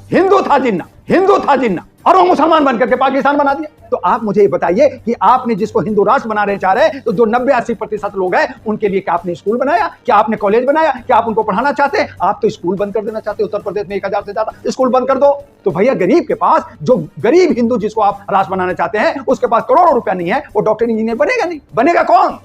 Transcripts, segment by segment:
हिंदू था जिन्ना, हिंदू था जिन्ना, और वो मुसलमान बनकर के पाकिस्तान बना दिया। तो आप मुझे ये बताइए कि आपने जिसको हिंदू राष्ट्र बनाने चाह रहे हैं, तो जो 90-80% लोग हैं उनके लिए क्या आपने स्कूल बनाया, क्या आपने कॉलेज बनाया, क्या आप उनको पढ़ाना चाहते हैं? आप तो स्कूल बंद कर देना चाहते हैं। उत्तर प्रदेश में 1000 से ज्यादा स्कूल बंद कर दो। तो भैया गरीब के पास, जो गरीब हिंदू जिसको आप राष्ट्र बनाना चाहते हैं, उसके पास करोड़ों रुपया नहीं है, वो डॉक्टर इंजीनियर बनेगा नहीं। बनेगा कौन?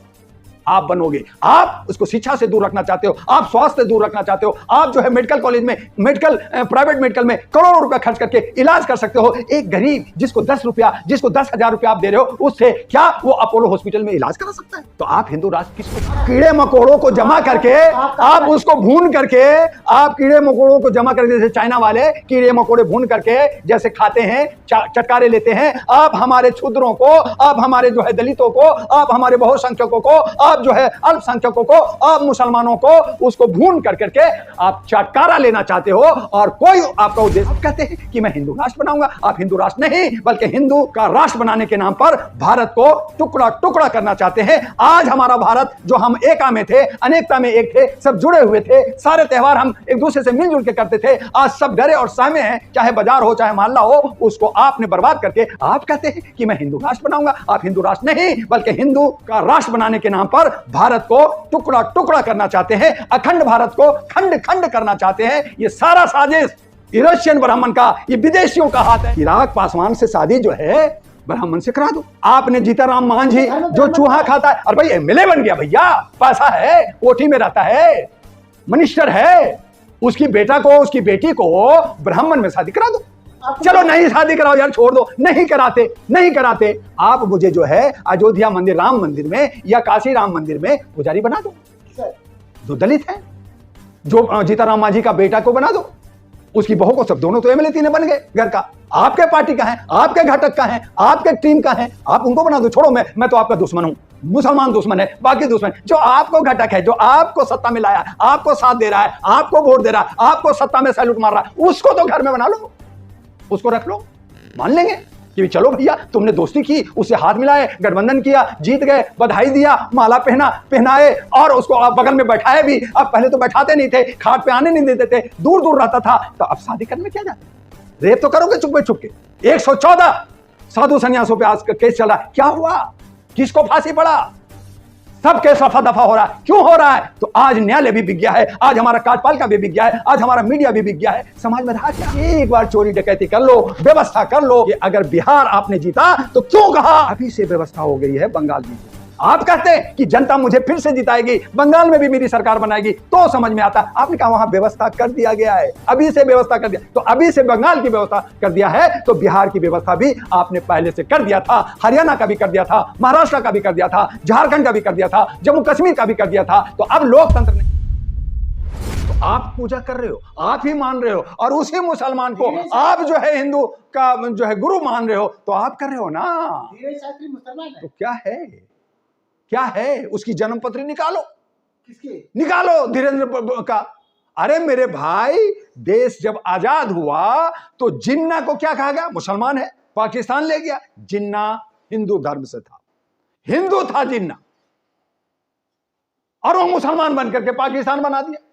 आप बनोगे। आप उसको शिक्षा से दूर रखना चाहते हो, आप स्वास्थ्य से दूर रखना चाहते हो, आप जो है मेडिकल कॉलेज में, प्राइवेट मेडिकल में करोड़ों रुपया खर्च करके इलाज कर सकते हो। एक गरीब जिसको 10 रुपया, जिसको 10,000 रुपया आप दे रहे हो, उससे क्या वो अपोलो हॉस्पिटल में इलाज करा सकता है? तो आप हिंदू राष्ट्र किसको? कीड़े मकोड़ों को जमा करके, आप उसको भून करके, आप कीड़े मकोड़ों को जमा करके, जैसे चाइना वाले कीड़े मकोड़े भून करके जैसे खाते हैं, चटकारे लेते हैं, आप हमारे क्षुद्रों को, आप हमारे जो है दलितों को, आप हमारे बहुसंख्यकों को, आप जो है अल्पसंख्यकों को, आप मुसलमानों को, उसको भून कर करके आप चटकारा लेना चाहते हो। और कोई आपका उद्देश्य, आप कहते हैं कि मैं हिंदू राष्ट्र बनाऊंगा। आप हिंदू राष्ट्र नहीं, बल्कि हिंदू का राष्ट्र बनाने के नाम पर भारत को टुकड़ा टुकड़ा करना चाहते हैं। आज हमारा भारत, जो हम एका में थे, अनेकता में एक थे, सब जुड़े हुए थे, सारे त्योहार हम एक दूसरे से मिलजुल के करते थे, आज सब डरे और सहमे हैं, चाहे बाजार हो चाहे मोहल्ला हो, उसको आपने बर्बाद करके आप कहते हैं कि मैं हिंदू राष्ट्र बनाऊंगा। आप हिंदू राष्ट्र नहीं, बल्कि हिंदू का राष्ट्र बनाने के नाम पर भारत को टुकड़ा टुकड़ा करना चाहते हैं, अखंड भारत को खंड खंड करना चाहते हैं। ये सारा साजिश यूरोशियन ब्राह्मण का, ये विदेशियों का हाथ है। चिराग पासवान से शादी जो है ब्राह्मण से करा दो। आपने जीताराम मांझी जो चूहा खाता है, और भाई एमएलए बन गया, भैया पैसा है, कोठी में रहता है, मिनिस्टर है, उसकी बेटा को, उसकी बेटी को ब्राह्मण में शादी करा दो। चलो नहीं शादी कराओ यार, छोड़ दो, नहीं कराते, नहीं कराते। आप मुझे जो है अयोध्या मंदिर, राम मंदिर में या काशी राम मंदिर में पुजारी बना दो, जो दलित है, जो जीताराम मांझी का बेटा को बना दो, उसकी बहू को, सब दोनों तो एमएलए तीन बन गए घर का, आपके पार्टी का है, आपके घटक का है, आपके टीम का है, आप उनको बना दो। छोड़ो, मैं तो आपका दुश्मन हूं, मुसलमान दुश्मन है, बाकी दुश्मन जो आपको घटक है, जो आपको सत्ता में लाया, आपको साथ दे रहा है, आपको वोट दे रहा है, आपको सत्ता में सैल्यूट मार रहा है, उसको तो घर में बना लो, उसको रख लो। मान लेंगे कि चलो भैया तुमने दोस्ती की, उससे हाथ मिलाए, गठबंधन किया, जीत गए, बधाई दिया, माला पहनाए और उसको आप बगल में बैठाए भी। अब पहले तो बैठाते नहीं थे, खाट पे आने नहीं देते थे, दूर दूर रहता था, तो अब शादी करने में क्या जाता? रेप तो करोगे चुपके चुपके। 114 साधु संन्यासों पे आज का केस चला, क्या हुआ? किसको फांसी पड़ा? सब केस रफा दफा हो रहा है। क्यों हो रहा है? तो आज न्यायालय भी बिक गया है, आज हमारा कार्यपालिका भी बिक गया है, आज हमारा मीडिया भी बिक गया है। समाज में रहा क्या? एक बार चोरी डकैती कर लो, व्यवस्था कर लो। ये अगर बिहार आपने जीता तो क्यों कहा अभी से व्यवस्था हो गई है बंगाल में? आप कहते हैं कि जनता मुझे फिर से जिताएगी, बंगाल में भी मेरी सरकार बनाएगी, तो समझ में आता। आपने कहा वहां व्यवस्था कर दिया गया है, अभी से व्यवस्था कर दिया। तो अभी से बंगाल की व्यवस्था कर दिया है, तो बिहार की व्यवस्था भी आपने पहले से कर दिया था, हरियाणा का भी कर दिया था, महाराष्ट्र का भी कर दिया था, झारखंड का भी कर दिया था, जम्मू कश्मीर का भी कर दिया था। तो अब लोकतंत्र ने, तो आप पूजा कर रहे हो, आप ही मान रहे हो, और उसी मुसलमान को आप जो है हिंदू का जो है गुरु मान रहे हो, तो आप कर रहे हो ना। तो क्या है, क्या है? उसकी जन्मपत्री निकालो, किसकी निकालो? धीरेन्द्र का। अरे मेरे भाई, देश जब आजाद हुआ तो जिन्ना को क्या कहा गया? मुसलमान है, पाकिस्तान ले गया। जिन्ना हिंदू धर्म से था, हिंदू था जिन्ना, और वो मुसलमान बनकर के पाकिस्तान बना दिया।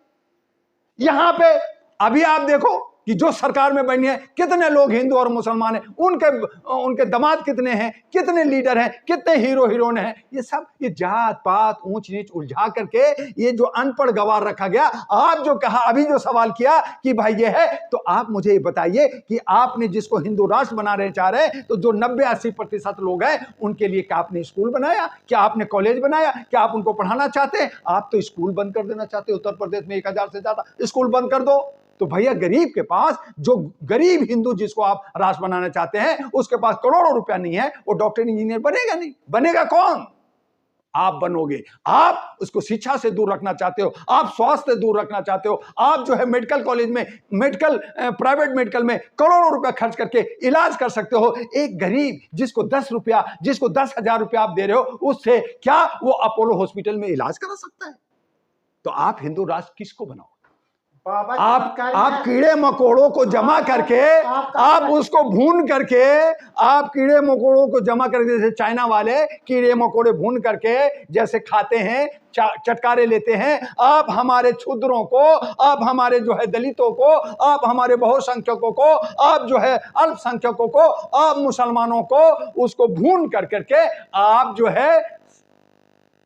यहां पे अभी आप देखो कि जो सरकार में बनी है, कितने लोग हिंदू और मुसलमान हैं, उनके दामाद कितने हैं, कितने लीडर हैं, कितने हीरो हीरोइन हैं। ये सब ये जात पात ऊंच नीच उलझा करके ये जो अनपढ़ गवार रखा गया। आप जो कहा, अभी जो सवाल किया कि भाई ये है, तो आप मुझे ये बताइए कि आपने जिसको हिंदू राष्ट्र बना रहे चाह रहे, तो जो 90-80% लोग हैं उनके लिए क्या आपने स्कूल बनाया, क्या आपने कॉलेज बनाया, क्या आप उनको पढ़ाना चाहते हैं? आप तो स्कूल बंद कर देना चाहते हैं। उत्तर प्रदेश में 1000 से ज्यादा स्कूल बंद कर दो। तो भैया गरीब के पास, जो गरीब हिंदू जिसको आप राष्ट्र बनाना चाहते हैं, उसके पास करोड़ों रुपया नहीं है, वो डॉक्टर इंजीनियर बनेगा नहीं। बनेगा कौन? आप बनोगे। आप उसको शिक्षा से दूर रखना चाहते हो, आप स्वास्थ्य से दूर रखना चाहते हो, आप जो है मेडिकल कॉलेज में, प्राइवेट मेडिकल में करोड़ों रुपया खर्च करके इलाज कर सकते हो। एक गरीब जिसको 10 रुपया, जिसको 10,000 रुपया आप दे रहे हो, उससे क्या वो अपोलो हॉस्पिटल में इलाज करा सकता है? तो आप हिंदू राष्ट्र किसको बनाओ? आप कीड़े मकोड़ों को जमा करके, आप उसको भून करके, आप कीड़े मकोड़ों को जमा करके, जैसे चाइना वाले कीड़े मकोड़े भून करके जैसे खाते हैं, चटकारे लेते हैं, आप हमारे क्षुद्रों को, आप हमारे जो है दलितों को, आप हमारे बहुसंख्यकों को, आप जो है अल्पसंख्यकों को, आप मुसलमानों को उसको भून कर करके आप जो है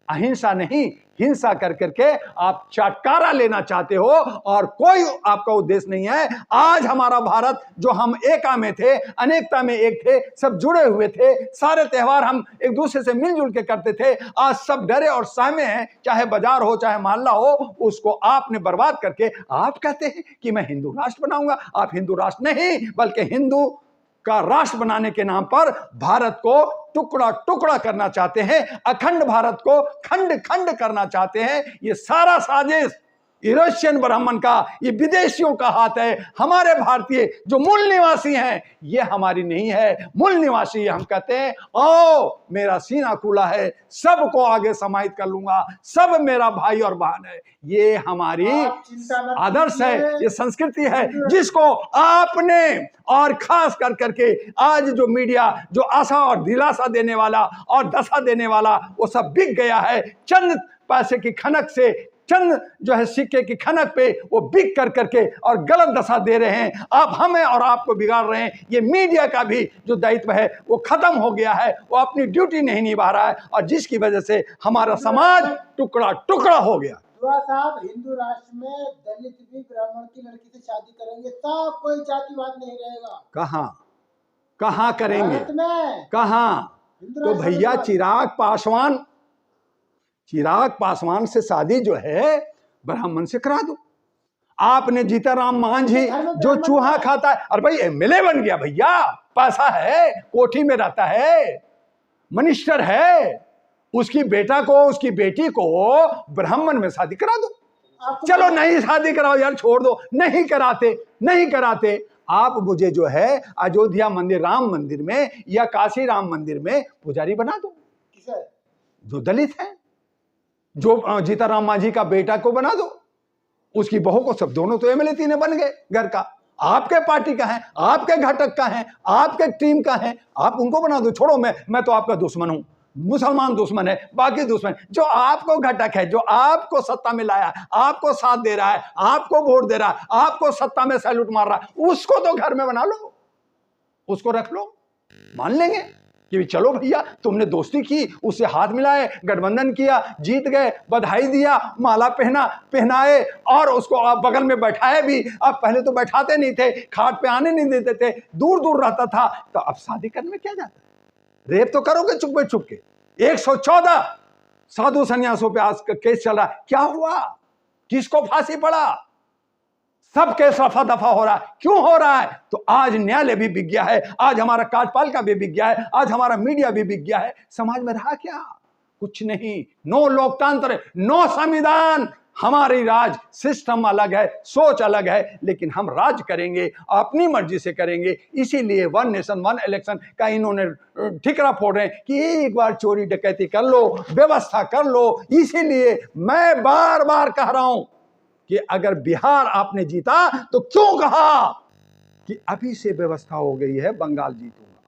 अहिंसा नहीं हिंसा कर करके आप चटकारा लेना चाहते हो, और कोई आपका उद्देश्य नहीं है। आज हमारा भारत जो हम एका में थे, अनेकता में एक थे, सब जुड़े हुए थे, सारे त्योहार हम एक दूसरे से मिलजुल के करते थे, आज सब डरे और सहमे हैं, चाहे बाजार हो चाहे मोहल्ला हो, उसको आपने बर्बाद करके आप कहते हैं कि मैं हिंदू राष्ट्र बनाऊंगा। आप हिंदू राष्ट्र नहीं बल्कि हिंदू का राष्ट्र बनाने के नाम पर भारत को टुकड़ा टुकड़ा करना चाहते हैं, अखंड भारत को खंड खंड करना चाहते हैं। ये सारा साजिश यूरोशियन ब्राह्मण का, ये विदेशियों का हाथ है। हमारे भारतीय जो मूल निवासी हैं, ये हमारी नहीं है, मूल निवासी हम कहते हैं ओ मेरा सीना खुला है, सबको आगे समाहित कर लूंगा, सब मेरा भाई और बहन है। ये हमारी आदर्श है, ये संस्कृति है, जिसको आपने और खास कर करके आज जो मीडिया जो आशा और दिलासा देने वाला और दशा देने वाला, वो सब बिक गया है। चंद पैसे की खनक से, चंद जो है सिक्के की खनक पे वो बिक कर करके और गलत दशा दे रहे हैं। आप हमें और आपको बिगाड़ रहे हैं। ये मीडिया का भी जो दायित्व है वो खत्म हो गया है, वो अपनी ड्यूटी नहीं निभा रहा है, और जिसकी वजह से हमारा समाज टुकड़ा टुकड़ा हो गया। साहब, हिंदू राष्ट्र में दलित भी ब्राह्मण की लड़की से शादी करेंगे, सब कोई जातिवाद नहीं रहेगा। कहाँ करेंगे, कहाँ? तो भैया चिराग पासवान से शादी जो है ब्राह्मण से करा दो। आपने जीताराम मांझी जो चूहा खाता है, अरे भाई एमएलए बन गया भैया, पैसा है, कोठी में रहता है, मिनिस्टर है, उसकी बेटा को उसकी बेटी को ब्राह्मण में शादी करा दो। चलो नहीं शादी कराओ यार, छोड़ दो, नहीं कराते। आप मुझे जो है अयोध्या मंदिर राम मंदिर में या काशी राम मंदिर में पुजारी बना दो, जो दलित है, जो जीताराम मांझी का बेटा को बना दो, उसकी बहू को, सब दोनों तो एमएलए तीनों बन गए घर का, आपके पार्टी का है, आपके घटक का है, आपके टीम का है, आप उनको बना दो। छोड़ो, मैं तो आपका दुश्मन हूं, मुसलमान दुश्मन है, बाकी दुश्मन, जो आपको घटक है, जो आपको सत्ता में लाया, आपको साथ दे रहा है, आपको वोट दे रहा है, आपको सत्ता में सैल्यूट मार रहा है, उसको तो घर में बना लो, उसको रख लो, मान लेंगे कि चलो भैया तुमने दोस्ती की, उससे हाथ मिलाए, गठबंधन किया, जीत गए, बधाई दिया, माला पहनाए और उसको आप बगल में बैठाए भी। अब पहले तो बैठाते नहीं थे, खाट पे आने नहीं देते थे, दूर दूर रहता था, तो अब शादी करने में क्या जाता है? रेप तो करोगे चुप के। 114 साधु सन्यासों पे आज का केस चल रहा है, क्या हुआ? किसको फांसी पड़ा? सब केस रफा दफा हो रहा है, क्यों हो रहा है? तो आज न्यायालय भी बिक गया है, आज हमारा कार्यपालिका भी बिक गया है, आज हमारा मीडिया भी बिक गया है। समाज में रहा क्या? कुछ नहीं। नो लोकतंत्र, नो संविधान। हमारी राज सिस्टम अलग है, सोच अलग है, लेकिन हम राज करेंगे, अपनी मर्जी से करेंगे। इसीलिए 1 नेशन 1 इलेक्शन का इन्होंने ठिकरा फोड़ रहे हैं कि एक बार चोरी डकैती कर लो, व्यवस्था कर लो। इसीलिए मैं बार बार कह रहा हूं कि अगर बिहार आपने जीता तो क्यों कहा कि अभी से व्यवस्था हो गई है, बंगाल जीतूंगा।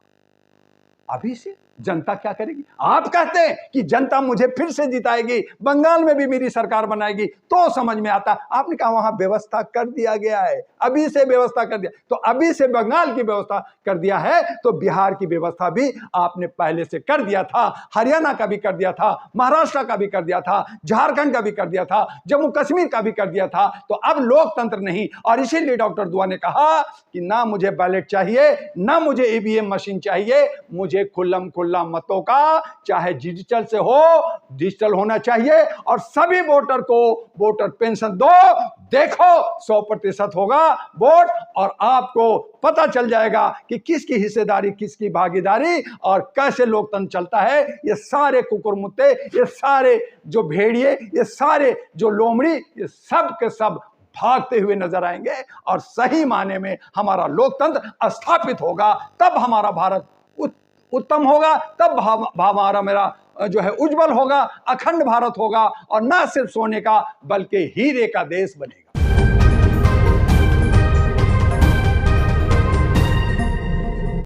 अभी से जनता क्या करेगी? आप कहते हैं कि जनता मुझे फिर से जिताएगी, बंगाल में भी मेरी सरकार बनाएगी, तो समझ में आता। आपने कहा वहां व्यवस्था कर दिया गया है, अभी से व्यवस्था कर दिया। तो अभी से बंगाल की व्यवस्था कर दिया है, तो बिहार की व्यवस्था भी आपने पहले से कर दिया था, हरियाणा का भी कर दिया था, महाराष्ट्र का भी कर दिया था, झारखंड का भी कर दिया था, जम्मू कश्मीर का भी कर दिया था। तो अब लोकतंत्र नहीं। और इसीलिए डॉक्टर दुआ ने कहा कि ना मुझे बैलेट चाहिए, ना मुझे ईवीएम मशीन चाहिए, मुझे खुल्लम खुल्ला मतों का, चाहे डिजिटल से हो, डिजिटल होना चाहिए, और सभी वोटर को वोटर पेंशन दो। देखो 100% होगा वोट, और आपको पता चल जाएगा कि किसकी हिस्सेदारी, किसकी भागीदारी, और कैसे लोकतंत्र चलता है। ये सारे कुकुरमुत्ते, ये सारे जो भेड़िए, ये सारे जो लोमड़ी, ये सब के सब भागते हुए नजर आएंगे, और सही माने में हमारा लोकतंत्र स्थापित होगा। तब हमारा भारत उत्तम होगा, तब हमारा मेरा जो है उज्जवल होगा, अखंड भारत होगा, और ना सिर्फ सोने का बल्कि हीरे का देश बनेगा।